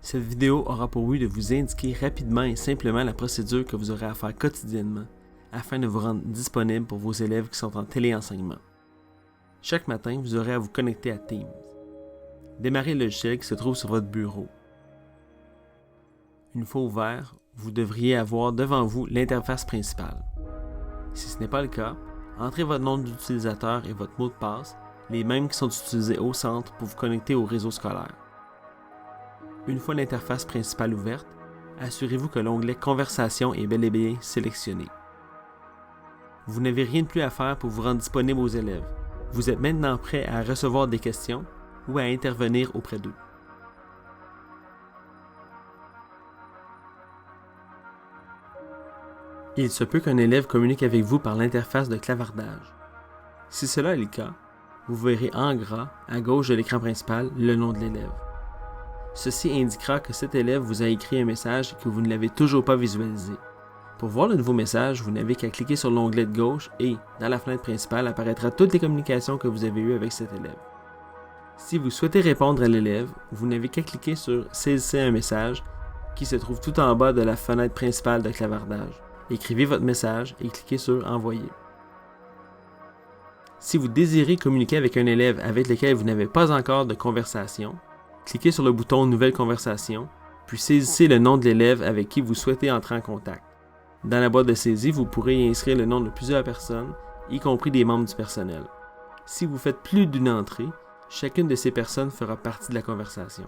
Cette vidéo aura pour but de vous indiquer rapidement et simplement la procédure que vous aurez à faire quotidiennement afin de vous rendre disponible pour vos élèves qui sont en téléenseignement. Chaque matin, vous aurez à vous connecter à Teams. Démarrez le logiciel qui se trouve sur votre bureau. Une fois ouvert, vous devriez avoir devant vous l'interface principale. Si ce n'est pas le cas, entrez votre nom d'utilisateur et votre mot de passe, les mêmes qui sont utilisés au centre pour vous connecter au réseau scolaire. Une fois l'interface principale ouverte, assurez-vous que l'onglet « Conversation » est bel et bien sélectionné. Vous n'avez rien de plus à faire pour vous rendre disponible aux élèves. Vous êtes maintenant prêt à recevoir des questions ou à intervenir auprès d'eux. Il se peut qu'un élève communique avec vous par l'interface de clavardage. Si cela est le cas, vous verrez en gras, à gauche de l'écran principal, le nom de l'élève. Ceci indiquera que cet élève vous a écrit un message et que vous ne l'avez toujours pas visualisé. Pour voir le nouveau message, vous n'avez qu'à cliquer sur l'onglet de gauche et, dans la fenêtre principale, apparaîtra toutes les communications que vous avez eues avec cet élève. Si vous souhaitez répondre à l'élève, vous n'avez qu'à cliquer sur « Saisissez un message » qui se trouve tout en bas de la fenêtre principale de clavardage. Écrivez votre message et cliquez sur « Envoyer ». Si vous désirez communiquer avec un élève avec lequel vous n'avez pas encore de conversation, cliquez sur le bouton « Nouvelle conversation », puis saisissez le nom de l'élève avec qui vous souhaitez entrer en contact. Dans la boîte de saisie, vous pourrez y inscrire le nom de plusieurs personnes, y compris des membres du personnel. Si vous faites plus d'une entrée, chacune de ces personnes fera partie de la conversation.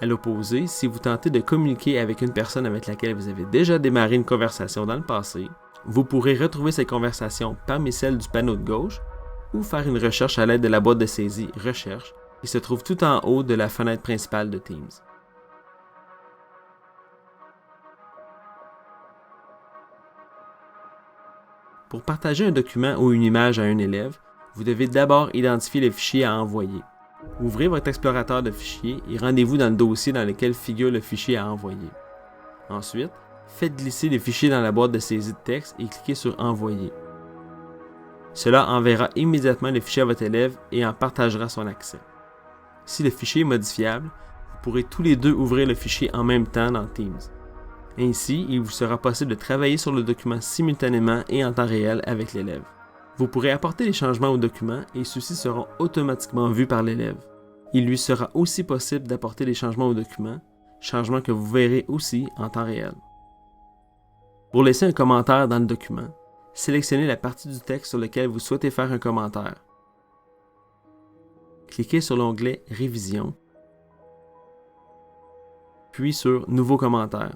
À l'opposé, si vous tentez de communiquer avec une personne avec laquelle vous avez déjà démarré une conversation dans le passé, vous pourrez retrouver cette conversation parmi celles du panneau de gauche ou faire une recherche à l'aide de la boîte de saisie « Recherche » qui se trouve tout en haut de la fenêtre principale de Teams. Pour partager un document ou une image à un élève, vous devez d'abord identifier le fichier à envoyer. Ouvrez votre explorateur de fichiers et rendez-vous dans le dossier dans lequel figure le fichier à envoyer. Ensuite, faites glisser le fichier dans la boîte de saisie de texte et cliquez sur « Envoyer ». Cela enverra immédiatement le fichier à votre élève et en partagera son accès. Si le fichier est modifiable, vous pourrez tous les deux ouvrir le fichier en même temps dans Teams. Ainsi, il vous sera possible de travailler sur le document simultanément et en temps réel avec l'élève. Vous pourrez apporter les changements au document et ceux-ci seront automatiquement vus par l'élève. Il lui sera aussi possible d'apporter les changements au document, changements que vous verrez aussi en temps réel. Pour laisser un commentaire dans le document, sélectionnez la partie du texte sur laquelle vous souhaitez faire un commentaire. Cliquez sur l'onglet « Révision », puis sur « Nouveau commentaire ».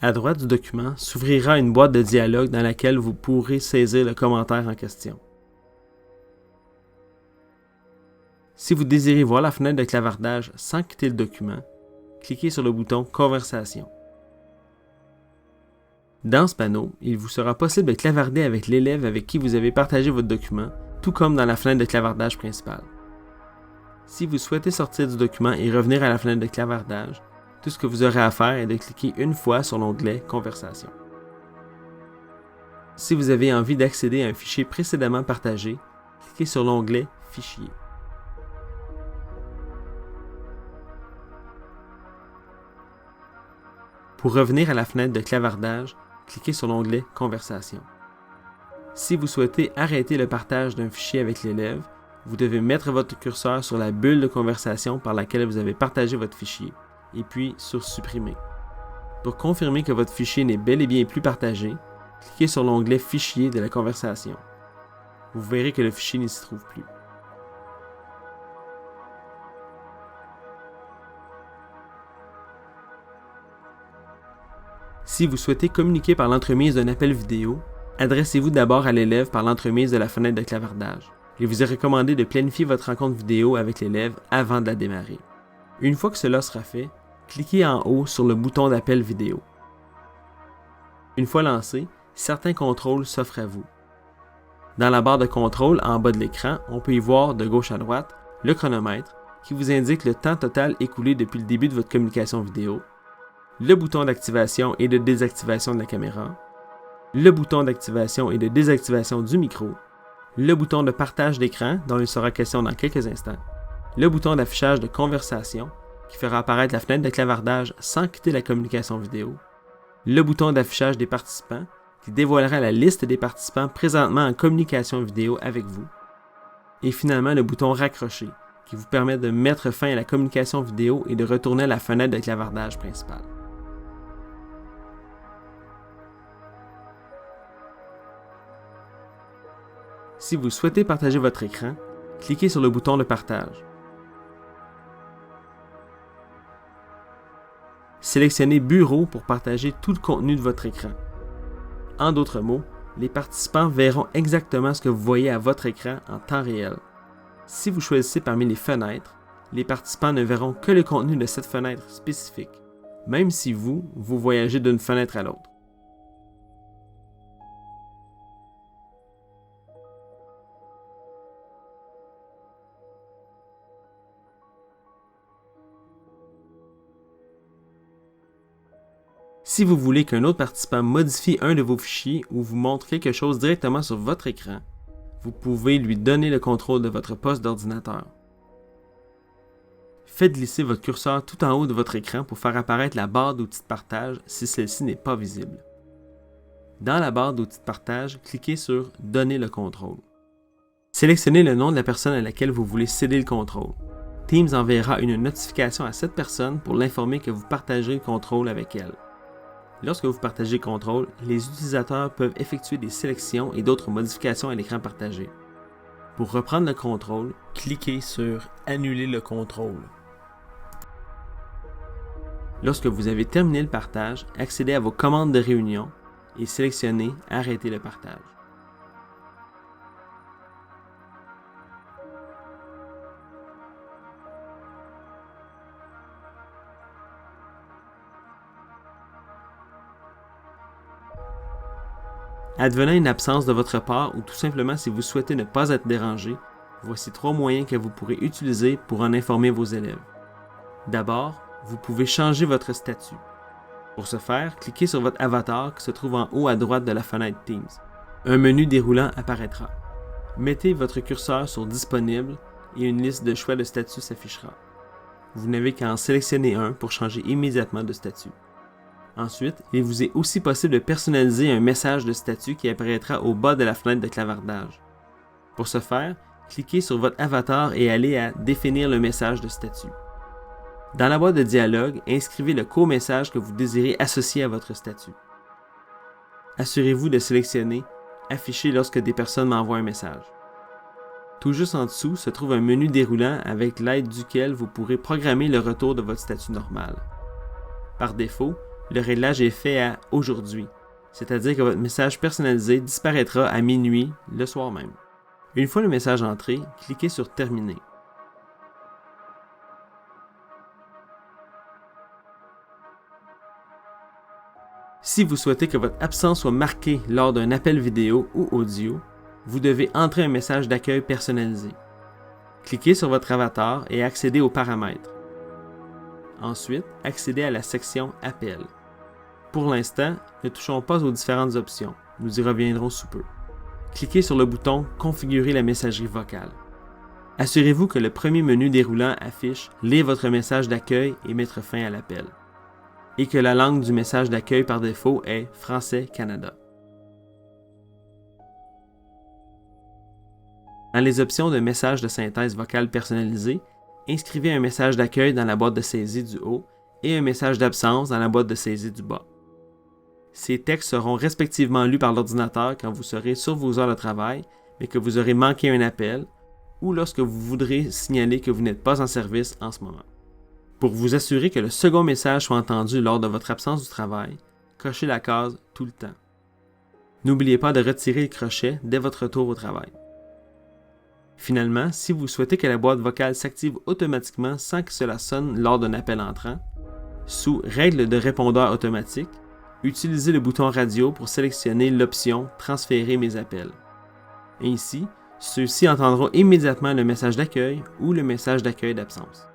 À droite du document s'ouvrira une boîte de dialogue dans laquelle vous pourrez saisir le commentaire en question. Si vous désirez voir la fenêtre de clavardage sans quitter le document, cliquez sur le bouton « Conversation ». Dans ce panneau, il vous sera possible de clavarder avec l'élève avec qui vous avez partagé votre document, tout comme dans la fenêtre de clavardage principale. Si vous souhaitez sortir du document et revenir à la fenêtre de clavardage, tout ce que vous aurez à faire est de cliquer une fois sur l'onglet « Conversation ». Si vous avez envie d'accéder à un fichier précédemment partagé, cliquez sur l'onglet « Fichier ». Pour revenir à la fenêtre de clavardage, cliquez sur l'onglet « Conversation ». Si vous souhaitez arrêter le partage d'un fichier avec l'élève, vous devez mettre votre curseur sur la bulle de conversation par laquelle vous avez partagé votre fichier, et puis sur « Supprimer ». Pour confirmer que votre fichier n'est bel et bien plus partagé, cliquez sur l'onglet « Fichier » de la conversation. Vous verrez que le fichier n'y s'y trouve plus. Si vous souhaitez communiquer par l'entremise d'un appel vidéo, adressez-vous d'abord à l'élève par l'entremise de la fenêtre de clavardage. Il vous est recommandé de planifier votre rencontre vidéo avec l'élève avant de la démarrer. Une fois que cela sera fait, cliquez en haut sur le bouton d'appel vidéo. Une fois lancé, certains contrôles s'offrent à vous. Dans la barre de contrôle en bas de l'écran, on peut y voir de gauche à droite le chronomètre qui vous indique le temps total écoulé depuis le début de votre communication vidéo, le bouton d'activation et de désactivation de la caméra, le bouton d'activation et de désactivation du micro, le bouton de partage d'écran dont il sera question dans quelques instants, le bouton d'affichage de conversation qui fera apparaître la fenêtre de clavardage sans quitter la communication vidéo, le bouton d'affichage des participants, qui dévoilera la liste des participants présentement en communication vidéo avec vous, et finalement le bouton raccrocher, qui vous permet de mettre fin à la communication vidéo et de retourner à la fenêtre de clavardage principale. Si vous souhaitez partager votre écran, cliquez sur le bouton de partage. Sélectionnez Bureau pour partager tout le contenu de votre écran. En d'autres mots, les participants verront exactement ce que vous voyez à votre écran en temps réel. Si vous choisissez parmi les fenêtres, les participants ne verront que le contenu de cette fenêtre spécifique, même si vous voyagez d'une fenêtre à l'autre. Si vous voulez qu'un autre participant modifie un de vos fichiers ou vous montre quelque chose directement sur votre écran, vous pouvez lui donner le contrôle de votre poste d'ordinateur. Faites glisser votre curseur tout en haut de votre écran pour faire apparaître la barre d'outils de partage si celle-ci n'est pas visible. Dans la barre d'outils de partage, cliquez sur « Donner le contrôle ». Sélectionnez le nom de la personne à laquelle vous voulez céder le contrôle. Teams enverra une notification à cette personne pour l'informer que vous partagerez le contrôle avec elle. Lorsque vous partagez le contrôle, les utilisateurs peuvent effectuer des sélections et d'autres modifications à l'écran partagé. Pour reprendre le contrôle, cliquez sur « Annuler le contrôle ». Lorsque vous avez terminé le partage, accédez à vos commandes de réunion et sélectionnez « Arrêter le partage ». Advenant une absence de votre part ou tout simplement si vous souhaitez ne pas être dérangé, voici 3 moyens que vous pourrez utiliser pour en informer vos élèves. D'abord, vous pouvez changer votre statut. Pour ce faire, cliquez sur votre avatar qui se trouve en haut à droite de la fenêtre Teams. Un menu déroulant apparaîtra. Mettez votre curseur sur Disponible et une liste de choix de statut s'affichera. Vous n'avez qu'à en sélectionner un pour changer immédiatement de statut. Ensuite, il vous est aussi possible de personnaliser un message de statut qui apparaîtra au bas de la fenêtre de clavardage. Pour ce faire, cliquez sur votre avatar et allez à « Définir le message de statut ». Dans la boîte de dialogue, inscrivez le co-message que vous désirez associer à votre statut. Assurez-vous de sélectionner « Afficher lorsque des personnes m'envoient un message ». Tout juste en dessous se trouve un menu déroulant avec l'aide duquel vous pourrez programmer le retour de votre statut normal. Par défaut, le réglage est fait à « Aujourd'hui », c'est-à-dire que votre message personnalisé disparaîtra à minuit le soir même. Une fois le message entré, cliquez sur « Terminer ». Si vous souhaitez que votre absence soit marquée lors d'un appel vidéo ou audio, vous devez entrer un message d'accueil personnalisé. Cliquez sur votre avatar et accédez aux paramètres. Ensuite, accédez à la section « Appel ». Pour l'instant, ne touchons pas aux différentes options. Nous y reviendrons sous peu. Cliquez sur le bouton « Configurer la messagerie vocale ». Assurez-vous que le premier menu déroulant affiche « Lire votre message d'accueil et mettre fin à l'appel » et que la langue du message d'accueil par défaut est « Français Canada ». Dans les options de message de synthèse vocale personnalisé, inscrivez un message d'accueil dans la boîte de saisie du haut et un message d'absence dans la boîte de saisie du bas. Ces textes seront respectivement lus par l'ordinateur quand vous serez sur vos heures de travail, mais que vous aurez manqué un appel, ou lorsque vous voudrez signaler que vous n'êtes pas en service en ce moment. Pour vous assurer que le second message soit entendu lors de votre absence du travail, cochez la case « Tout le temps ». N'oubliez pas de retirer le crochet dès votre retour au travail. Finalement, si vous souhaitez que la boîte vocale s'active automatiquement sans que cela sonne lors d'un appel entrant, sous « Règles de répondeur automatique », utilisez le bouton radio pour sélectionner l'option « Transférer mes appels ». Ainsi, ceux-ci entendront immédiatement le message d'accueil ou le message d'accueil d'absence.